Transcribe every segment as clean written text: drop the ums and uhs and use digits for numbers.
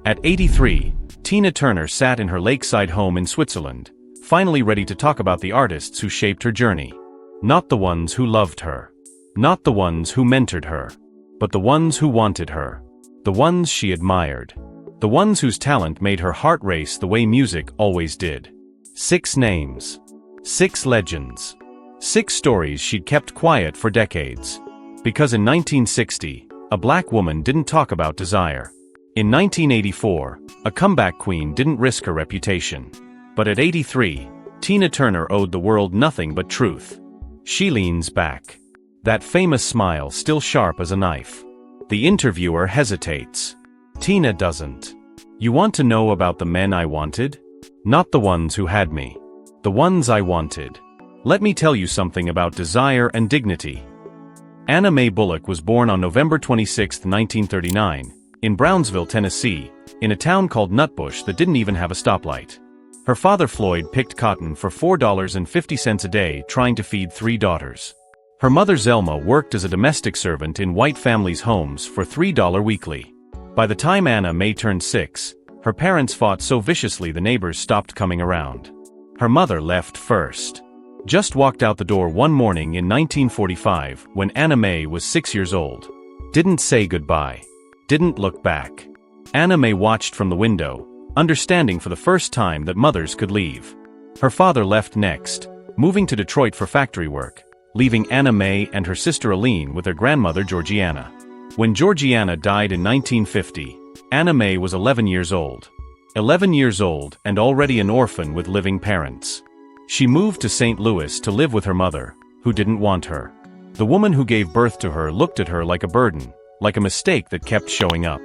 At 83, Tina Turner sat in her lakeside home in Switzerland, finally ready to talk about the artists who shaped her journey. Not the ones who loved her. Not the ones who mentored her. But the ones who wanted her. The ones she admired. The ones whose talent made her heart race the way music always did. 6 names. 6 legends. 6 stories she'd kept quiet for decades. Because in 1960, a black woman didn't talk about desire. In 1984, a comeback queen didn't risk her reputation. But at 83, Tina Turner owed the world nothing but truth. She leans back. That famous smile still sharp as a knife. The interviewer hesitates. Tina doesn't. You want to know about the men I wanted? Not the ones who had me. The ones I wanted. Let me tell you something about desire and dignity. Anna Mae Bullock was born on November 26, 1939, in Brownsville, Tennessee, in a town called Nutbush that didn't even have a stoplight. Her father Floyd picked cotton for $4.50 a day trying to feed 3 daughters. Her mother Zelma worked as a domestic servant in white families' homes for $3 weekly. By the time Anna Mae turned 6, her parents fought so viciously the neighbors stopped coming around. Her mother left first. Just walked out the door one morning in 1945 when Anna Mae was 6 years old. Didn't say goodbye. Didn't look back. Anna Mae watched from the window, understanding for the first time that mothers could leave. Her father left next, moving to Detroit for factory work, leaving Anna Mae and her sister Aline with their grandmother Georgiana. When Georgiana died in 1950, Anna Mae was 11 years old. 11 years old and already an orphan with living parents. She moved to St. Louis to live with her mother, who didn't want her. The woman who gave birth to her looked at her like a burden, like a mistake that kept showing up.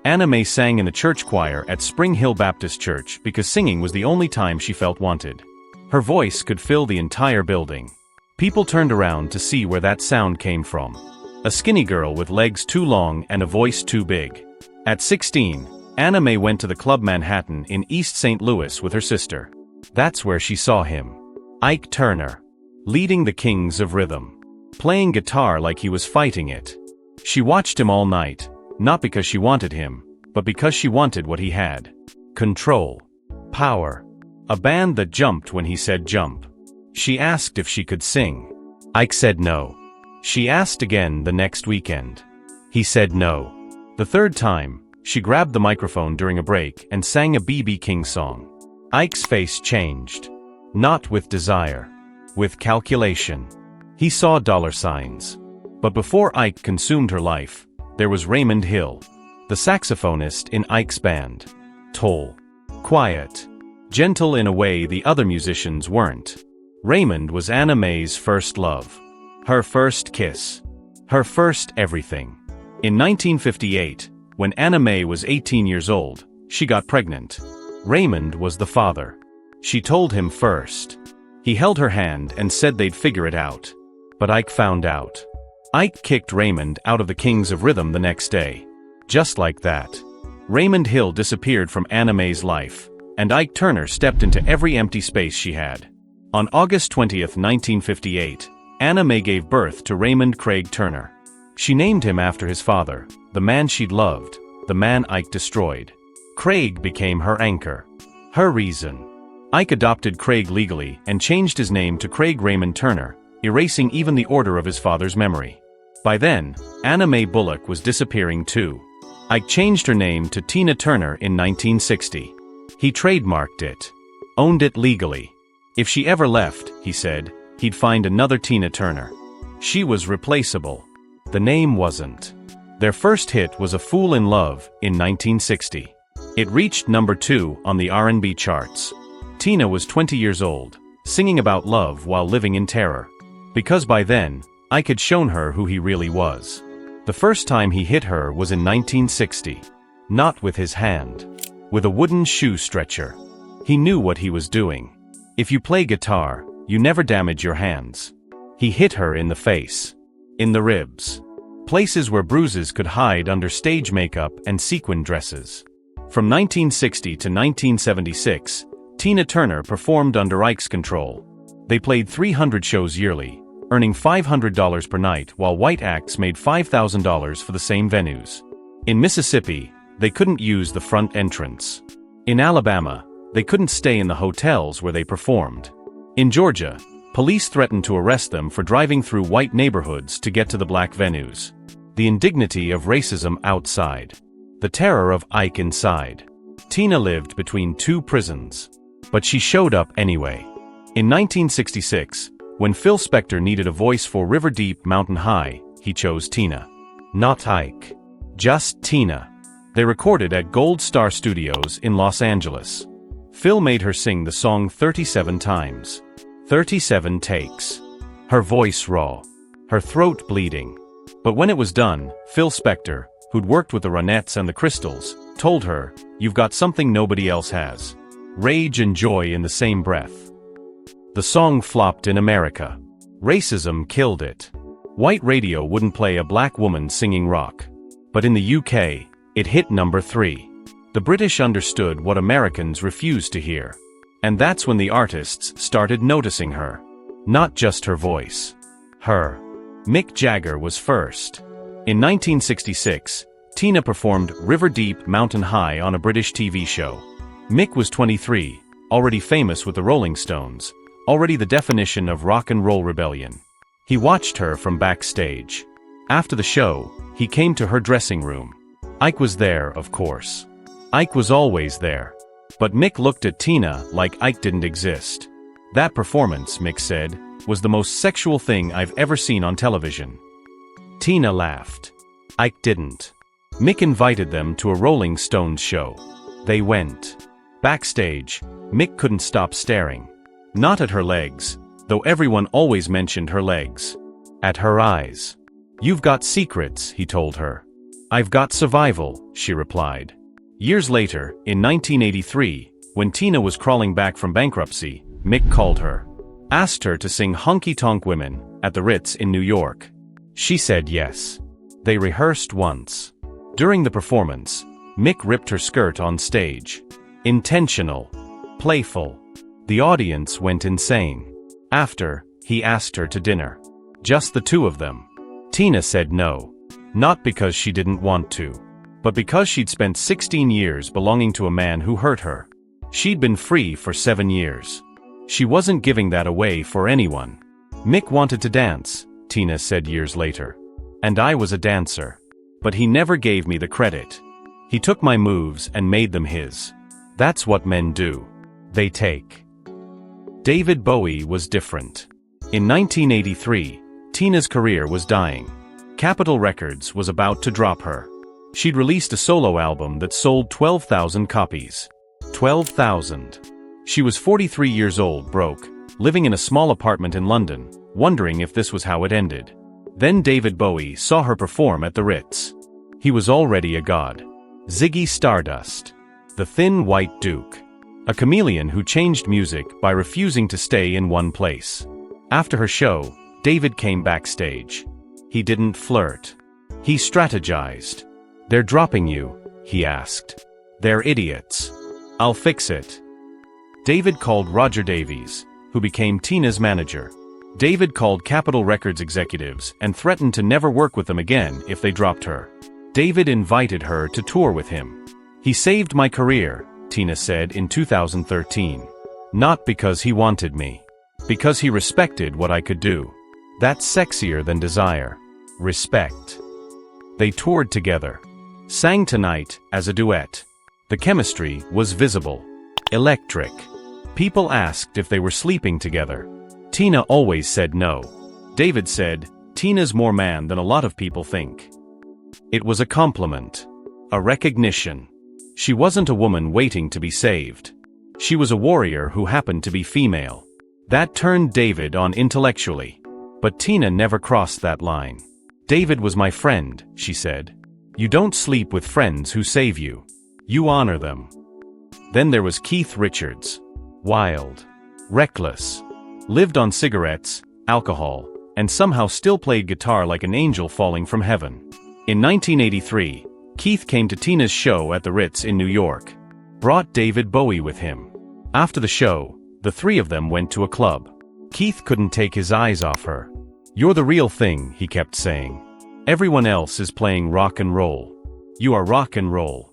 Anna Mae sang in the church choir at Spring Hill Baptist Church because singing was the only time she felt wanted. Her voice could fill the entire building. People turned around to see where that sound came from. A skinny girl with legs too long and a voice too big. At 16, Anna Mae went to the Club Manhattan in East St. Louis with her sister. That's where she saw him. Ike Turner. Leading the Kings of Rhythm. Playing guitar like he was fighting it. She watched him all night, not because she wanted him, but because she wanted what he had. Control. Power. A band that jumped when he said jump. She asked if she could sing. Ike said no. She asked again the next weekend. He said no. The third time, she grabbed the microphone during a break and sang a B.B. King song. Ike's face changed. Not with desire. With calculation. He saw dollar signs. But before Ike consumed her life, there was Raymond Hill, the saxophonist in Ike's band. Tall. Quiet. Gentle in a way the other musicians weren't. Raymond was Anna Mae's first love. Her first kiss. Her first everything. In 1958, when Anna Mae was 18 years old, she got pregnant. Raymond was the father. She told him first. He held her hand and said they'd figure it out. But Ike found out. Ike kicked Raymond out of the Kings of Rhythm the next day. Just like that. Raymond Hill disappeared from Anna Mae's life, and Ike Turner stepped into every empty space she had. On August 20, 1958, Anna Mae gave birth to Raymond Craig Turner. She named him after his father, the man she'd loved, the man Ike destroyed. Craig became her anchor. Her reason. Ike adopted Craig legally and changed his name to Craig Raymond Turner, erasing even the order of his father's memory. By then, Anna Mae Bullock was disappearing too. Ike changed her name to Tina Turner in 1960. He trademarked it. Owned it legally. If she ever left, he said, he'd find another Tina Turner. She was replaceable. The name wasn't. Their first hit was A Fool in Love in 1960. It reached number 2 on the R&B charts. Tina was 20 years old, singing about love while living in terror. Because by then, Ike had shown her who he really was. The first time he hit her was in 1960. Not with his hand. With a wooden shoe stretcher. He knew what he was doing. If you play guitar, you never damage your hands. He hit her in the face. In the ribs. Places where bruises could hide under stage makeup and sequin dresses. From 1960 to 1976, Tina Turner performed under Ike's control. They played 300 shows yearly, earning $500 per night while white acts made $5,000 for the same venues. In Mississippi, They couldn't use the front entrance. In Alabama, they couldn't stay in the hotels where they performed. In Georgia, police threatened to arrest them for driving through white neighborhoods to get to the black venues. The indignity of racism outside. The terror of Ike inside. Tina lived between two prisons. But she showed up anyway. In 1966, when Phil Spector needed a voice for River Deep Mountain High, he chose Tina. Not Ike. Just Tina. They recorded at Gold Star Studios in Los Angeles. Phil made her sing the song 37 times. 37 takes. Her voice raw. Her throat bleeding. But when it was done, Phil Spector, who'd worked with the Ronettes and the Crystals, told her, "You've got something nobody else has." Rage and joy in the same breath. The song flopped in America. Racism killed it. White radio wouldn't play a black woman singing rock. But in the UK, it hit number 3. The British understood what Americans refused to hear. And that's when the artists started noticing her. Not just her voice. Her. Mick Jagger was first. In 1966, Tina performed River Deep Mountain High on a British TV show. Mick was 23, already famous with the Rolling Stones, already the definition of rock and roll rebellion. He watched her from backstage. After the show, he came to her dressing room. Ike was there, of course. Ike was always there. But Mick looked at Tina like Ike didn't exist. That performance, Mick said, was the most sexual thing I've ever seen on television. Tina laughed. Ike didn't. Mick invited them to a Rolling Stones show. They went. Backstage, Mick couldn't stop staring. Not at her legs, though everyone always mentioned her legs. At her eyes. "You've got secrets," he told her. "I've got survival," she replied. Years later, in 1983, when Tina was crawling back from bankruptcy, Mick called her. Asked her to sing Honky Tonk Women at the Ritz in New York. She said yes. They rehearsed once. During the performance, Mick ripped her skirt on stage. Intentional. Playful. The audience went insane. After, he asked her to dinner. Just the two of them. Tina said no. Not because she didn't want to, but because she'd spent 16 years belonging to a man who hurt her. She'd been free for 7 years. She wasn't giving that away for anyone. Mick wanted to dance, Tina said years later. And I was a dancer. But he never gave me the credit. He took my moves and made them his. That's what men do. They take. David Bowie was different. In 1983, Tina's career was dying. Capitol Records was about to drop her. She'd released a solo album that sold 12,000 copies. 12,000. She was 43 years old, broke, living in a small apartment in London, wondering if this was how it ended. Then David Bowie saw her perform at the Ritz. He was already a god. Ziggy Stardust. The Thin White Duke. A chameleon who changed music by refusing to stay in one place. After her show, David came backstage. He didn't flirt. He strategized. "They're dropping you," he asked. "They're idiots. I'll fix it." David called Roger Davies, who became Tina's manager. David called Capitol Records executives and threatened to never work with them again if they dropped her. David invited her to tour with him. "He saved my career," Tina said in 2013. "Not because he wanted me. Because he respected what I could do. That's sexier than desire. Respect." They toured together. Sang Tonight as a duet. The chemistry was visible. Electric. People asked if they were sleeping together. Tina always said no. David said, "Tina's more man than a lot of people think." It was a compliment. A recognition. She wasn't a woman waiting to be saved. She was a warrior who happened to be female. That turned David on intellectually. But Tina never crossed that line. "David was my friend," she said. "You don't sleep with friends who save you. You honor them." Then there was Keith Richards. Wild. Reckless. Lived on cigarettes, alcohol, and somehow still played guitar like an angel falling from heaven. In 1983, Keith came to Tina's show at the Ritz in New York. Brought David Bowie with him. After the show, the three of them went to a club. Keith couldn't take his eyes off her. "You're the real thing," he kept saying. "Everyone else is playing rock and roll. You are rock and roll.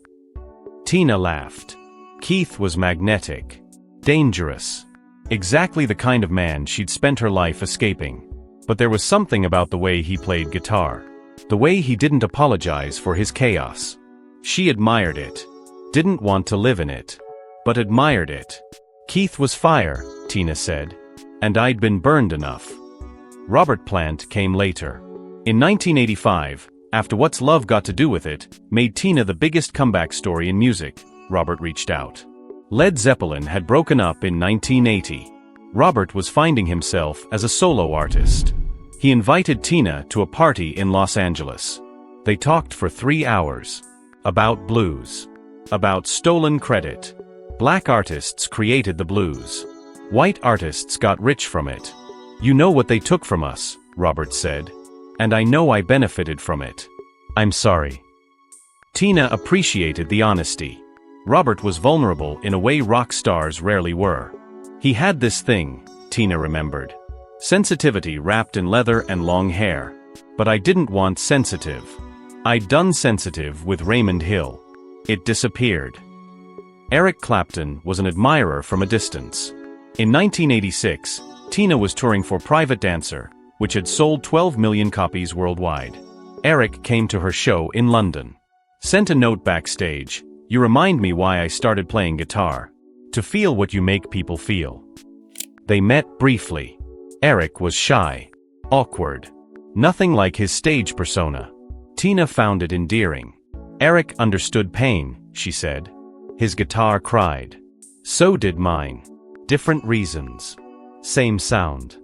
Tina laughed. Keith was magnetic. Dangerous. Exactly the kind of man she'd spent her life escaping. But there was something about the way he played guitar. The way he didn't apologize for his chaos. She admired it. Didn't want to live in it. But admired it. Keith was fire, Tina said. And I'd been burned enough. Robert Plant came later. In 1985, after What's Love Got to Do With It made Tina the biggest comeback story in music, Robert reached out. Led Zeppelin had broken up in 1980. Robert was finding himself as a solo artist. He invited Tina to a party in Los Angeles. They talked for 3 hours. About blues. About stolen credit. Black artists created the blues. White artists got rich from it. You know what they took from us, Robert said. And I know I benefited from it. I'm sorry. Tina appreciated the honesty. Robert was vulnerable in a way rock stars rarely were. He had this thing, Tina remembered. Sensitivity wrapped in leather and long hair. But I didn't want sensitive. I'd done sensitive with Raymond Hill. It disappeared. Eric Clapton was an admirer from a distance. In 1986, Tina was touring for Private Dancer, which had sold 12 million copies worldwide. Eric came to her show in London. Sent a note backstage, "You remind me why I started playing guitar. To feel what you make people feel." They met briefly. Eric was shy. Awkward. Nothing like his stage persona. Tina found it endearing. Eric understood pain, she said. His guitar cried. So did mine. Different reasons. Same sound.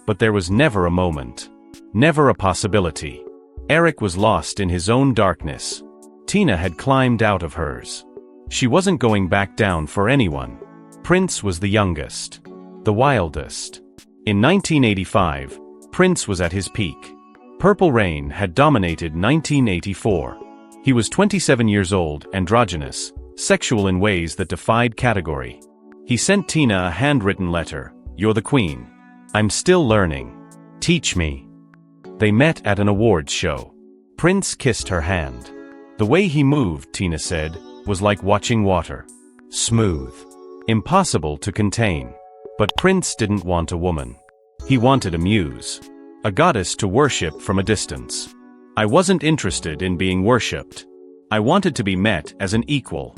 But there was never a moment. Never a possibility. Eric was lost in his own darkness. Tina had climbed out of hers. She wasn't going back down for anyone. Prince was the youngest. The wildest. In 1985, Prince was at his peak. Purple Rain had dominated 1984. He was 27 years old, androgynous, sexual in ways that defied category. He sent Tina a handwritten letter. "You're the queen. I'm still learning. Teach me." They met at an awards show. Prince kissed her hand. The way he moved, Tina said, was like watching water. Smooth. Impossible to contain. But Prince didn't want a woman. He wanted a muse. A goddess to worship from a distance. I wasn't interested in being worshipped. I wanted to be met as an equal.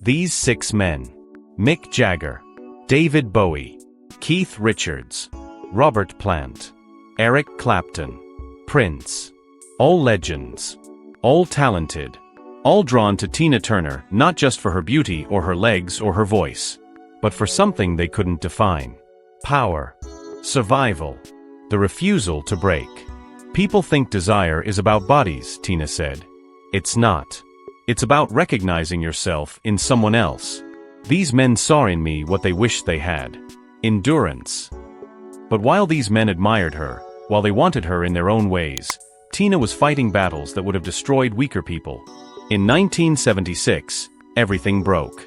These 6 men. Mick Jagger. David Bowie. Keith Richards. Robert Plant. Eric Clapton. Prince. All legends. All talented. All drawn to Tina Turner, not just for her beauty or her legs or her voice, but for something they couldn't define. Power. Survival. The refusal to break. People think desire is about bodies, Tina said. It's not. It's about recognizing yourself in someone else. These men saw in me what they wished they had. Endurance. But while these men admired her, while they wanted her in their own ways, Tina was fighting battles that would have destroyed weaker people. In 1976, everything broke.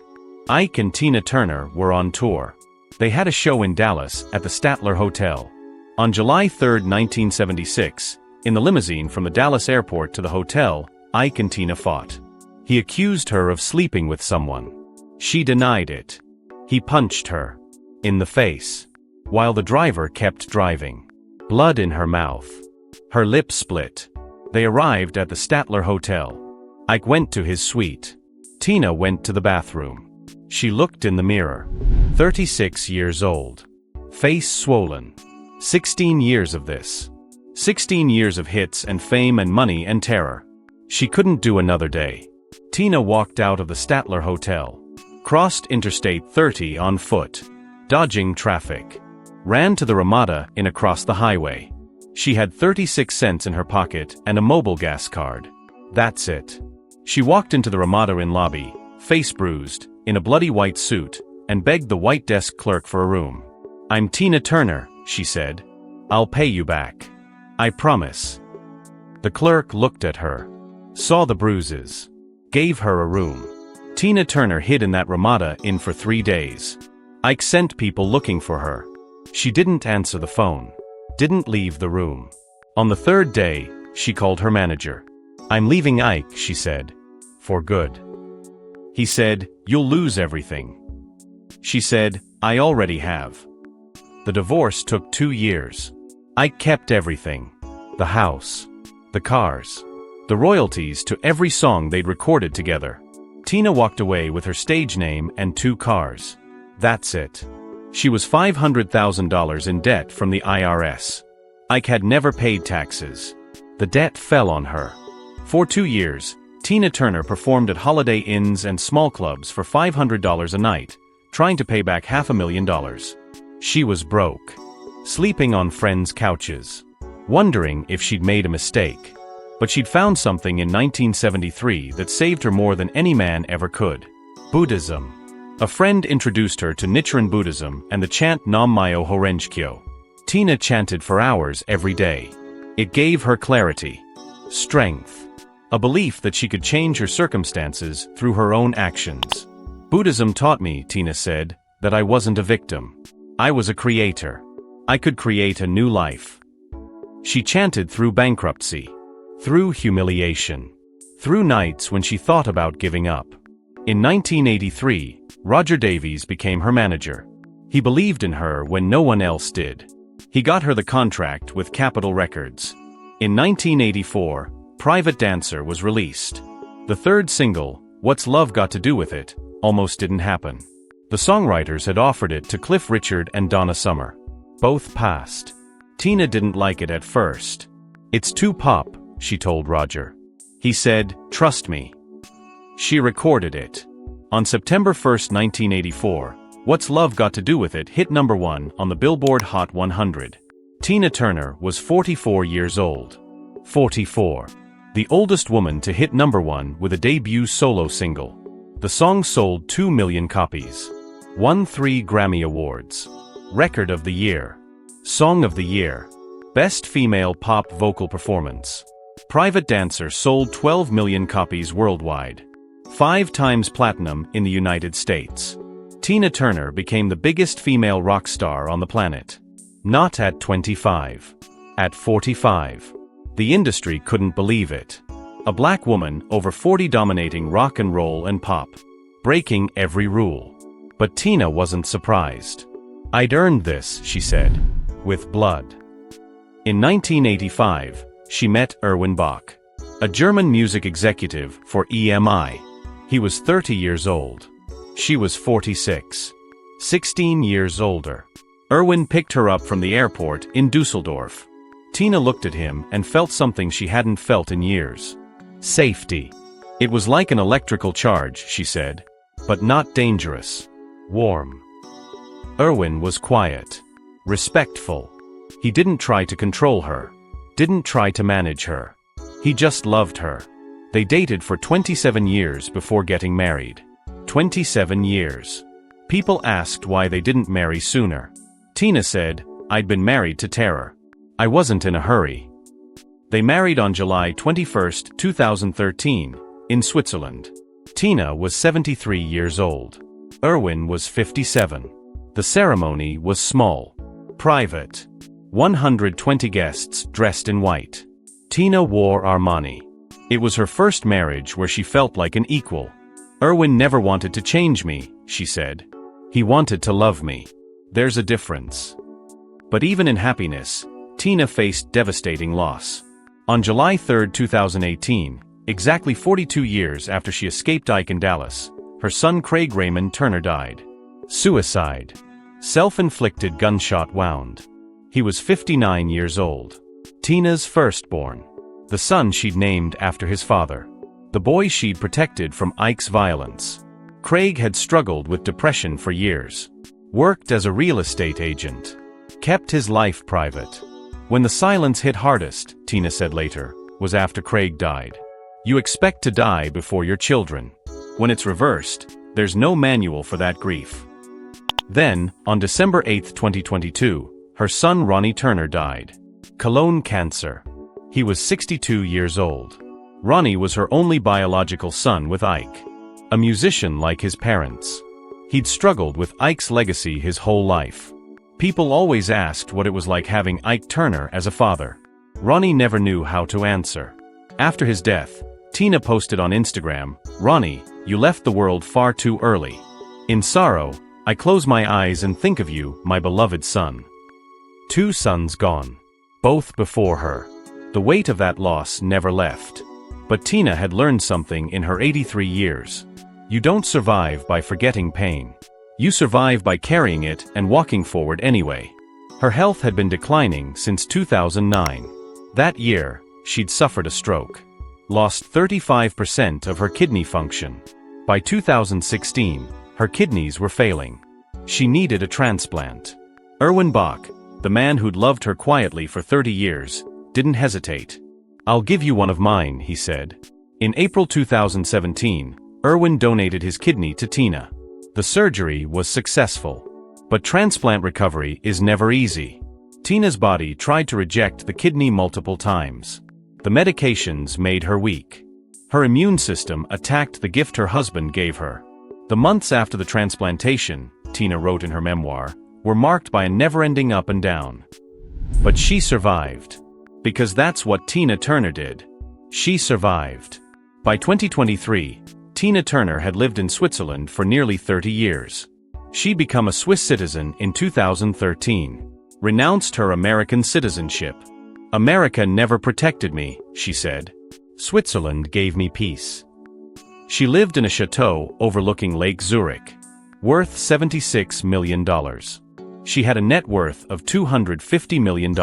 Ike and Tina Turner were on tour. They had a show in Dallas at the Statler Hotel. On July 3, 1976, in the limousine from the Dallas airport to the hotel, Ike and Tina fought. He accused her of sleeping with someone. She denied it. He punched her. In the face. While the driver kept driving. Blood in her mouth. Her lips split. They arrived at the Statler Hotel. Ike went to his suite. Tina went to the bathroom. She looked in the mirror. 36 years old. Face swollen. 16 years of this. 16 years of hits and fame and money and terror. She couldn't do another day. Tina walked out of the Statler Hotel. Crossed Interstate 30 on foot. Dodging traffic. Ran to the Ramada Inn across the highway. She had 36 cents in her pocket and a mobile gas card. That's it. She walked into the Ramada Inn lobby, face bruised, in a bloody white suit, and begged the white desk clerk for a room. "I'm Tina Turner," she said. "I'll pay you back. I promise." The clerk looked at her. Saw the bruises. Gave her a room. Tina Turner hid in that Ramada Inn for 3 days. Ike sent people looking for her. She didn't answer the phone. Didn't leave the room. On the 3rd day, she called her manager. "I'm leaving Ike," she said. "For good." He said, "You'll lose everything." She said, "I already have." The divorce took 2 years. Ike kept everything. The house. The cars. The royalties to every song they'd recorded together. Tina walked away with her stage name and 2 cars. That's it. She was $500,000 in debt from the IRS. Ike had never paid taxes. The debt fell on her. For 2 years, Tina Turner performed at Holiday Inns and small clubs for $500 a night, trying to pay back $500,000. She was broke. Sleeping on friends' couches. Wondering if she'd made a mistake. But she'd found something in 1973 that saved her more than any man ever could. Buddhism. A friend introduced her to Nichiren Buddhism and the chant Nam Myo Horenchikyo. Tina chanted for hours every day. It gave her clarity. Strength. A belief that she could change her circumstances through her own actions. Buddhism taught me, Tina said, that I wasn't a victim. I was a creator. I could create a new life. She chanted through bankruptcy. Through humiliation. Through nights when she thought about giving up. In 1983, Roger Davies became her manager. He believed in her when no one else did. He got her the contract with Capitol Records. In 1984, Private Dancer was released. The third single, What's Love Got to Do With It, almost didn't happen. The songwriters had offered it to Cliff Richard and Donna Summer. Both passed. Tina didn't like it at first. "It's too pop," she told Roger. He said, "Trust me." She recorded it. On September 1, 1984, What's Love Got to Do With It hit #1 on the Billboard Hot 100. Tina Turner was 44 years old. 44. The oldest woman to hit #1 with a debut solo single. The song sold 2 million copies. Won 3 Grammy Awards. Record of the Year. Song of the Year. Best Female Pop Vocal Performance. Private Dancer sold 12 million copies worldwide. 5 times platinum in the United States. Tina Turner became the biggest female rock star on the planet. Not at 25. At 45. The industry couldn't believe it. A black woman over 40 dominating rock and roll and pop. Breaking every rule. But Tina wasn't surprised. "I'd earned this," she said. With blood. In 1985, she met Irwin, a German music executive for EMI. He was 30 years old. She was 46. 16 years older. Irwin picked her up from the airport in Dusseldorf. Tina looked at him and felt something she hadn't felt in years. Safety. It was like an electrical charge, she said. But not dangerous. Warm. Irwin was quiet. Respectful. He didn't try to control her. Didn't try to manage her. He just loved her. They dated for 27 years before getting married. 27 years. People asked why they didn't marry sooner. Tina said, "I'd been married to terror. I wasn't in a hurry." They married on July 21, 2013, in Switzerland. Tina was 73 years old. Irwin was 57. The ceremony was small. Private. 120 guests dressed in white. Tina wore Armani. It was her first marriage where she felt like an equal. "Irwin never wanted to change me," she said. "He wanted to love me. There's a difference." But even in happiness, Tina faced devastating loss. On July 3, 2018, exactly 42 years after she escaped Ike in Dallas, her son Craig Raymond Turner died. Suicide. Self-inflicted gunshot wound. He was 59 years old. Tina's firstborn. The son she'd named after his father. The boy she'd protected from Ike's violence. Craig had struggled with depression for years. Worked as a real estate agent. Kept his life private. When the silence hit hardest, Tina said later, was after Craig died. You expect to die before your children. When it's reversed, there's no manual for that grief. Then, on December 8, 2022, her son Ronnie Turner died. Colon cancer. He was 62 years old. Ronnie was her only biological son with Ike. A musician like his parents. He'd struggled with Ike's legacy his whole life. People always asked what it was like having Ike Turner as a father. Ronnie never knew how to answer. After his death, Tina posted on Instagram, "Ronnie, you left the world far too early. In sorrow, I close my eyes and think of you, my beloved son." 2 sons gone. Both before her. The weight of that loss never left. But Tina had learned something in her 83 years. You don't survive by forgetting pain. You survive by carrying it and walking forward anyway. Her health had been declining since 2009. That year, she'd suffered a stroke. Lost 35% of her kidney function. By 2016, her kidneys were failing. She needed a transplant. Irwin, the man who'd loved her quietly for 30 years, didn't hesitate. "I'll give you one of mine," he said. In April 2017, Irwin donated his kidney to Tina. The surgery was successful. But transplant recovery is never easy. Tina's body tried to reject the kidney multiple times. The medications made her weak. Her immune system attacked the gift her husband gave her. The months after the transplantation, Tina wrote in her memoir, were marked by a never-ending up and down. But she survived. Because that's what Tina Turner did. She survived. By 2023, Tina Turner had lived in Switzerland for nearly 30 years. She'd become a Swiss citizen in 2013. Renounced her American citizenship. "America never protected me," she said. "Switzerland gave me peace." She lived in a chateau overlooking Lake Zurich. Worth $76 million. She had a net worth of $250 million.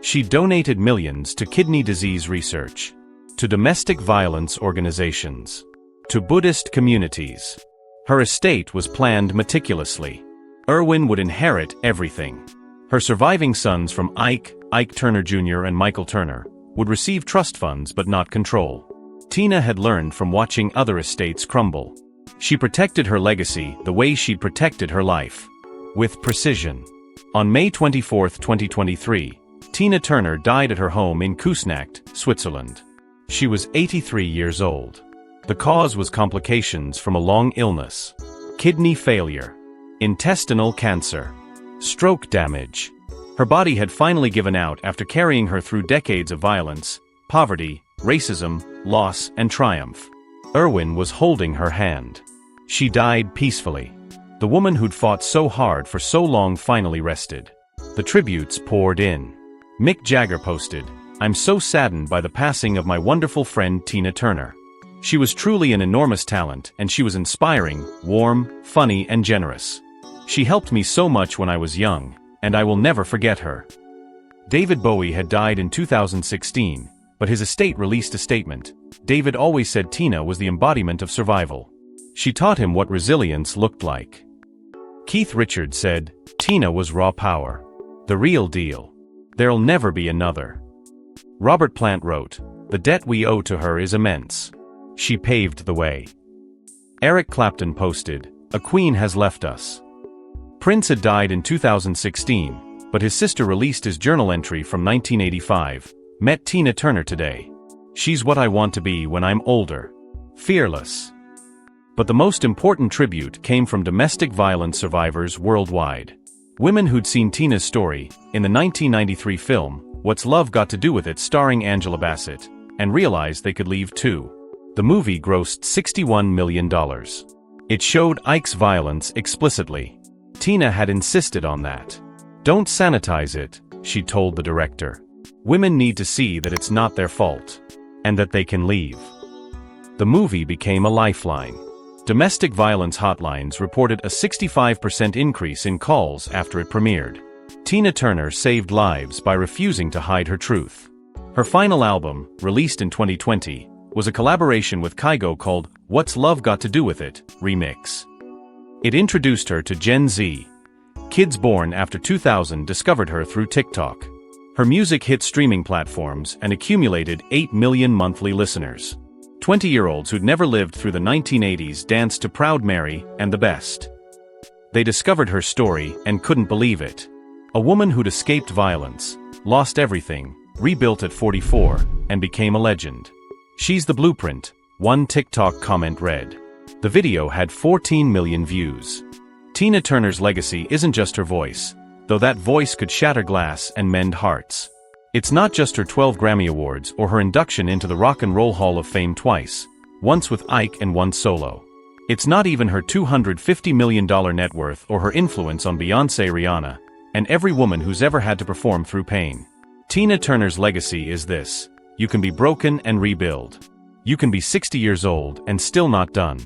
She donated millions to kidney disease research, to domestic violence organizations, to Buddhist communities. Her estate was planned meticulously. Irwin would inherit everything. Her surviving sons from Ike Turner Jr. and Michael Turner, would receive trust funds but not control. Tina had learned from watching other estates crumble. She protected her legacy the way she'd protected her life. With precision. On May 24, 2023, Tina Turner died at her home in Küsnacht, Switzerland. She was 83 years old. The cause was complications from a long illness. Kidney failure. Intestinal cancer. Stroke damage. Her body had finally given out after carrying her through decades of violence, poverty, racism, loss, and triumph. Irwin was holding her hand. She died peacefully. The woman who'd fought so hard for so long finally rested. The tributes poured in. Mick Jagger posted, "I'm so saddened by the passing of my wonderful friend Tina Turner. She was truly an enormous talent, and she was inspiring, warm, funny, and generous. She helped me so much when I was young, and I will never forget her." David Bowie had died in 2016, but his estate released a statement. David always said Tina was the embodiment of survival. She taught him what resilience looked like. Keith Richards said, "Tina was raw power. The real deal. There'll never be another." Robert Plant wrote, "The debt we owe to her is immense. She paved the way." Eric Clapton posted, "A queen has left us." Prince had died in 2016, but his sister released his journal entry from 1985, "Met Tina Turner today. She's what I want to be when I'm older. Fearless." But the most important tribute came from domestic violence survivors worldwide. Women who'd seen Tina's story, in the 1993 film, What's Love Got to Do With It starring Angela Bassett, and realized they could leave too. The movie grossed $61 million. It showed Ike's violence explicitly. Tina had insisted on that. "Don't sanitize it," she told the director. "Women need to see that it's not their fault. And that they can leave." The movie became a lifeline. Domestic violence hotlines reported a 65% increase in calls after it premiered. Tina Turner saved lives by refusing to hide her truth. Her final album, released in 2020, was a collaboration with Kygo called What's Love Got to Do With It? Remix. It introduced her to Gen Z. Kids born after 2000 discovered her through TikTok. Her music hit streaming platforms and accumulated 8 million monthly listeners. 20-year-olds who'd never lived through the 1980s danced to Proud Mary and The Best. They discovered her story and couldn't believe it. A woman who'd escaped violence, lost everything, rebuilt at 44, and became a legend. "She's the blueprint," one TikTok comment read. The video had 14 million views. Tina Turner's legacy isn't just her voice, though that voice could shatter glass and mend hearts. It's not just her 12 Grammy Awards or her induction into the Rock and Roll Hall of Fame twice, Once with Ike and once solo. It's not even her $250 million net worth or her influence on Beyoncé, Rihanna, and every woman who's ever had to perform through pain. Tina Turner's legacy is this: you can be broken and rebuild. You can be 60 years old and still not done.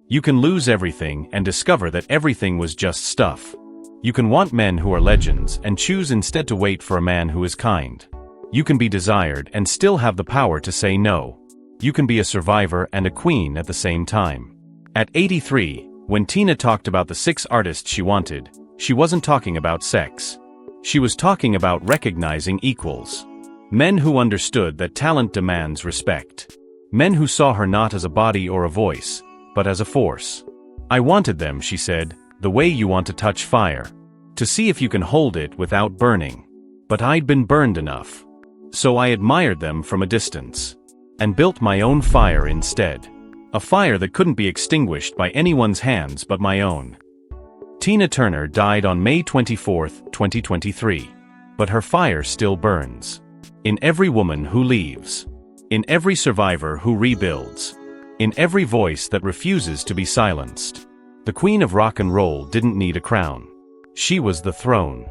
You can lose everything and discover that everything was just stuff. You can want men who are legends and choose instead to wait for a man who is kind. You can be desired and still have the power to say no. You can be a survivor and a queen at the same time. At 83, when Tina talked about the 6 artists she wanted, she wasn't talking about sex. She was talking about recognizing equals. Men who understood that talent demands respect. Men who saw her not as a body or a voice, but as a force. I wanted them, she said, the way you want to touch fire. To see if you can hold it without burning. But I'd been burned enough. So I admired them from a distance. And built my own fire instead. A fire that couldn't be extinguished by anyone's hands but my own. Tina Turner died on May 24, 2023. But her fire still burns. In every woman who leaves. In every survivor who rebuilds. In every voice that refuses to be silenced. The Queen of Rock and Roll didn't need a crown. She was the throne.